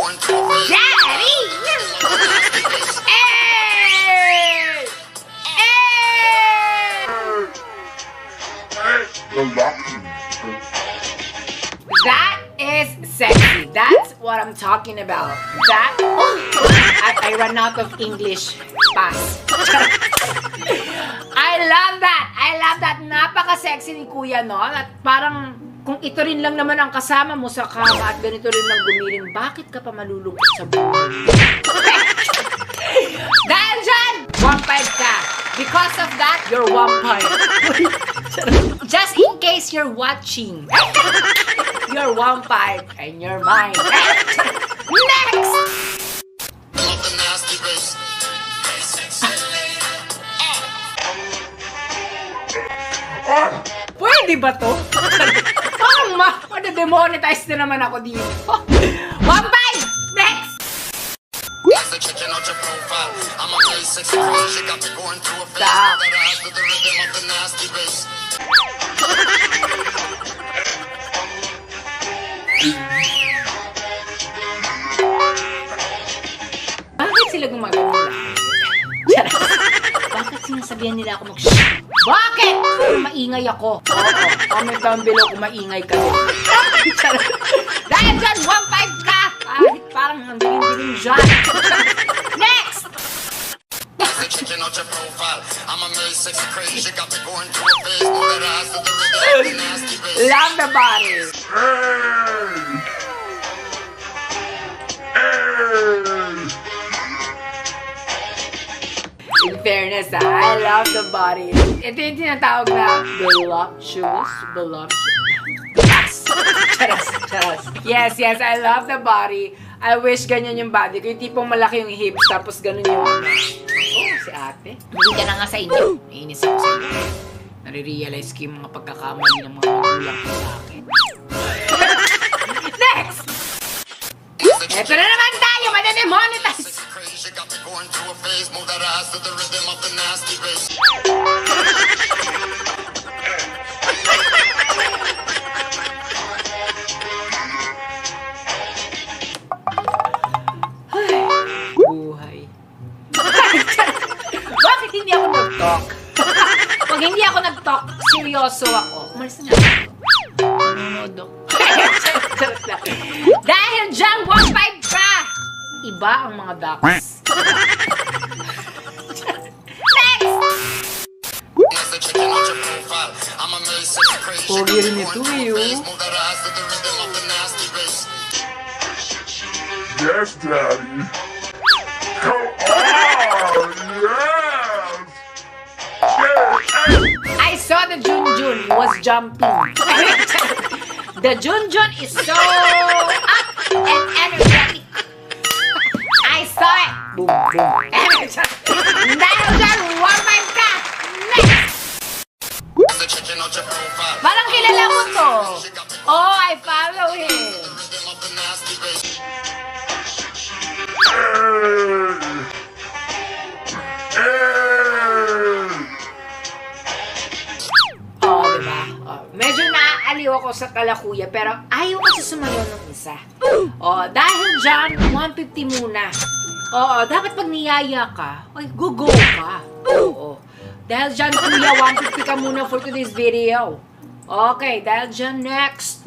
Daddy! Hey! That is sexy. That's what I'm talking about. That I ran out of English. Pass. I love that. I love that. Napaka-sexy ni Kuya, no? At parang kung ito rin lang naman ang kasama mo sa kama at ganito rin lang gumiling, bakit ka pa malulungkot sa buhay? Dahil dyan, 1.5 ka. Because of that, you're 1.5. Just in case you're watching, you're 1.5 and you're mine. Next! Pwede ba to? Parang ma-demonetize na naman ako dito. 1.5! Next! Stop. Bakit sila gumagawa? Bakit sinasabihan nila ako mag-shh? Bakit? Kung maingay ako. Oo. Comment down below kung maingay ka din. Dahil dyan, 1.5 ka! Kahit parang ang dilim-dilim dyan. Next! Love the body. In fairness, I love the body. Ito yung tinatawag na voluptuous. Charas. Yes, I love the body. I wish ganyan yung body ko. Yung tipong malaki yung hips, tapos ganun yung si ate. Hindi ka na nga sa inyo. Nainis ako sa inyo. Nare-realize ko yung mga pagkakamali ng mga magulang ko sa akin. Next! Ito na naman tayo! Madademonetize! Buhay. Bakit hindi ako nag-talk? Pag hindi ako nag-talk, seryoso ako. Umalis na nga. Nanonood ako. Dahil dyan, 1.5 ka! Iba ang mga ducks. Pogi rin ito eh, oh. Yes, Daddy. Come on! Yes! I saw the Junjun was jumping. The Junjun is so up and energetic. I saw it. Boom, boom. Dahil dyan, 1.5 ka. Next! Parang kilala mo to. Oh, I follow him. Oh, diba? Oh, medyo naaaliw ako sa kalakuya, pero ayaw ko sa sumayaw ng isa. Oh, dahil dyan, 150 muna. Oo, dapat pag niyaya ka, ay, go ka. Oo. Dahil dyan, kuya, 150 ka muna for today's video. Okay, dahil dyan, next!